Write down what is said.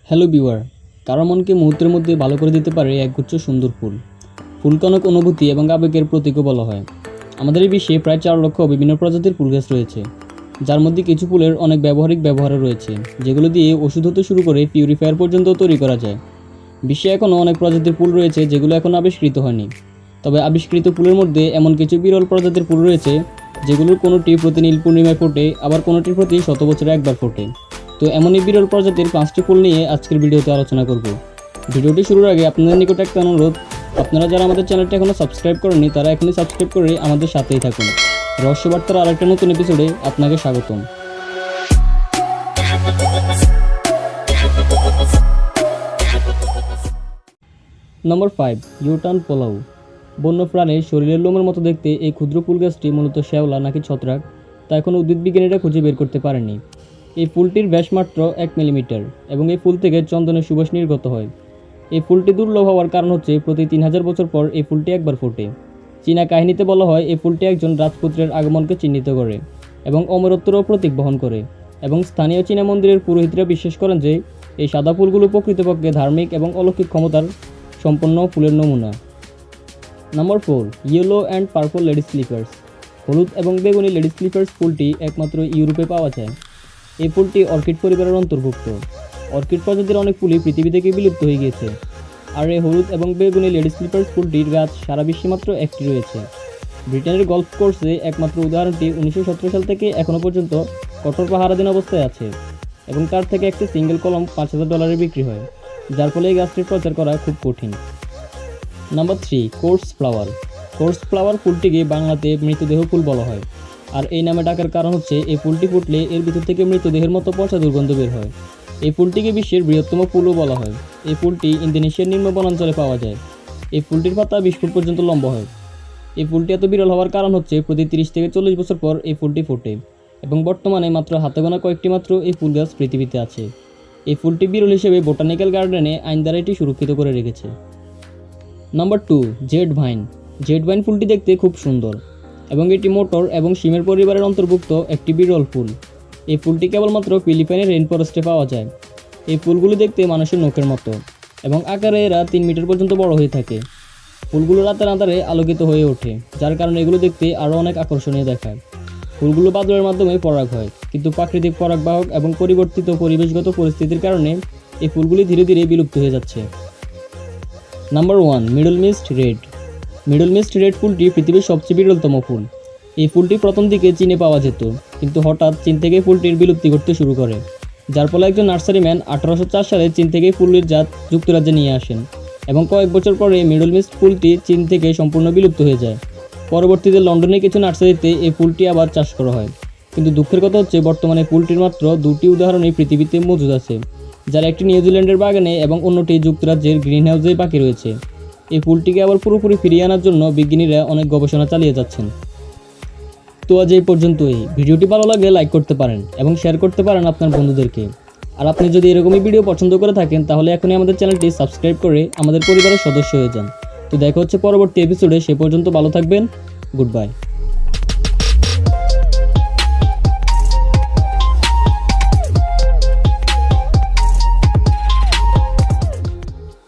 Hello viewer, কারো মনকে মুহূর্তের মধ্যে ভালো করে দিতে পারে একগুচ্ছ সুন্দর ফুল। ফুলকে অনেক অনুভূতি এবং আবেগের প্রতীকও বলা হয়। আমাদের এই বিশ্বে প্রায় 4 লক্ষ বিভিন্ন প্রজাতির ফুল গাছ রয়েছে, যার মধ্যে কিছু ফুলের অনেক ব্যবহারিক ব্যবহারও রয়েছে, যেগুলো দিয়ে ওষুধ হতে শুরু করে পিউরিফায়ার পর্যন্ত তৈরি করা যায়। বিশ্বে এখনও অনেক প্রজাতির ফুল রয়েছে যেগুলো এখনও আবিষ্কৃত হয়নি। তবে আবিষ্কৃত ফুলের মধ্যে এমন কিছু বিরল প্রজাতির ফুল রয়েছে যেগুলোর কোনোটি প্রতি নীল পূর্ণিমায় ফোটে, আবার কোনোটির প্রতি 100 বছরে একবার ফোটে। তো এমনই বিরল প্রজাতির 5টি ফুল নিয়ে আজকের ভিডিওতে আলোচনা করব। ভিডিওটি শুরুর আগে আপনাদের নিকট একটা অনুরোধ, আপনারা যারা আমাদের চ্যানেলটি এখনও সাবস্ক্রাইব করেননি তারা এখনই সাবস্ক্রাইব করে আমাদের সাথেই থাকুন। রহস্যবার্তার আরেকটা নতুন এপিসোডে আপনাকে স্বাগতম। নম্বর 5, ইউটান পলাউ। বন্য প্রাণীর শরীরের লোমের মতো দেখতে এই ক্ষুদ্র ফুল গাছটি মূলত শ্যাওলা নাকি ছত্রাক তা এখন উদ্ভিদবিজ্ঞানীরা খুঁজে বের করতে পারেনি। এই ফুলটির ব্যাস মাত্র 1 মিলিমিটার এবং এই ফুল থেকে চন্দনের সুবাস নির্গত হয়। এই ফুলটি দুর্লভ হওয়ার কারণ হচ্ছে প্রতি 3000 বছর পর এই ফুলটি একবার ফোটে। চীনা কাহিনীতে বলা হয় এই ফুলটি একজন রাজপুত্রের আগমনকে চিহ্নিত করে এবং অমরত্বেরও প্রতীক বহন করে, এবং স্থানীয় চীনা মন্দিরের পুরোহিতরা বিশ্বাস করেন যে এই সাদা ফুলগুলো প্রকৃতপক্ষে ধার্মিক এবং অলৌকিক ক্ষমতার সম্পন্ন ফুলের নমুনা। নম্বর 4, yellow and purple lady sleepers. হলুদ এবং বেগুনি লেডি স্লিপার্স ফুলটি একমাত্র ইউরোপে পাওয়া যায়। এই ফুলটি অর্কিড পরিবারের অন্তর্ভুক্ত। অর্কিড প্রজাতির অনেক ফুলই পৃথিবী থেকে বিলুপ্ত হয়ে গিয়েছে, আর এই হলুদ এবং বেগুনি লেডি স্লিপার্স ফুলটির গাছ সারা বিশ্বে মাত্র একটি রয়েছে। ব্রিটেনের গল্ফ কোর্সে একমাত্র উদাহরণটি 1917 সাল থেকে এখনও পর্যন্ত কঠোর পাহারাধীন অবস্থায় আছে, এবং তার থেকে একটি সিঙ্গেল কলম $5000 বিক্রি হয়, যার ফলে এই গাছটির প্রচার করা খুব কঠিন। Number 3, corpse flower. Corpse flower ফুলটিকে বাংলাতে মৃতদেহ ফুল বলা হয়, আর এই নামে ডাকার কারণ হচ্ছে এই ফুলটি ফুটলে এর ভিতর থেকে মৃতদেহের মতো পচা দুর্গন্ধ বের হয়। এই ফুলটিকে বিশ্বের বৃহত্তম ফুলও বলা হয়। এই ফুলটি ইন্দোনেশিয়ার নিম্ন বনাঞ্চলে পাওয়া যায়। এই ফুলটির পাতা 20 ফুট পর্যন্ত লম্বা হয়। এই ফুলটি এত বিরল হওয়ার কারণ হচ্ছে প্রতি 30 থেকে 40 বছর পর এই ফুলটি ফোটে, এবং বর্তমানে মাত্র হাতে গোনা কয়েকটি মাত্র এই ফুল গাছ পৃথিবীতে আছে। এই ফুলটি বিরল হিসেবে বোটানিক্যাল গার্ডেনে আইন দ্বারা এটি সুরক্ষিত করে রেখেছে। Number 2, Z vine. Z vine ফুলটি দেখতে খুব সুন্দর, এবং এটি মোটর এবং শিমের পরিবারের অন্তর্ভুক্ত একটি বিরল ফুল। এই ফুলটি কেবলমাত্র ফিলিপাইনের রেইন ফরেস্টে পাওয়া যায়। এই ফুলগুলি দেখতে মানুষের নখের মতো, এবং আকারে এরা 3 মিটার পর্যন্ত বড় হয়ে থাকে। ফুলগুলো রাতের আঁধারে আলোকিত হয়ে ওঠে, যার কারণে এগুলো দেখতে আরও অনেক আকর্ষণীয় দেখায়। ফুলগুলো বাদলের মাধ্যমে পরাগ হয়, কিন্তু প্রাকৃতিক পরাগবাহক এবং পরিবর্তিত পরিবেশগত পরিস্থিতির কারণে এই ফুলগুলি ধীরে ধীরে বিলুপ্ত হয়ে যাচ্ছে। Number 1, Middlemist red. Middlemist red ফুলটি পৃথিবীর সবচেয়ে বিরলতম ফুল। এই ফুলটি প্রথম দিকে চীনে পাওয়া যেত, কিন্তু হঠাৎ চীন থেকে ফুলটির বিলুপ্তি ঘটতে শুরু করে, যার ফলে একজন নার্সারিম্যান 1804 সালে চীন থেকে ফুলের জাত যুক্তরাজ্যে নিয়ে আসেন, এবং কয়েক বছর পরে মিডলমিস্ট ফুলটি চীন থেকে সম্পূর্ণ বিলুপ্ত হয়ে যায়। পরবর্তীতে লন্ডনে কিছু নার্সারিতে এই ফুলটি আবার চাষ করা হয়, কিন্তু দুঃখের কথা হচ্ছে বর্তমানে ফুলটির মাত্র 2টি উদাহরণই পৃথিবীতে মজুদ আছে, যার একটি নিউজিল্যান্ডের বাগানে এবং অন্যটি যুক্তরাজ্যের গ্রিনহাউসে বাকি রয়েছে। এই ফুলটিকে আবার পুরোপুরি ফিরিয়ে আনার জন্য বিজ্ঞানীরা অনেক গবেষণা চালিয়ে যাচ্ছেন। তো আজ এই পর্যন্তই। ভিডিওটি ভালো লাগলে লাইক করতে পারেন এবং শেয়ার করতে পারেন আপনার বন্ধুদেরকে। আর আপনি যদি এরকমই ভিডিও পছন্দ করে থাকেন তাহলে এখনই আমাদের চ্যানেলটি সাবস্ক্রাইব করে আমাদের পরিবারের সদস্য হয়ে যান। তো দেখা হচ্ছে পরবর্তী এপিসোডে। সে পর্যন্ত ভালো থাকবেন। Good bye.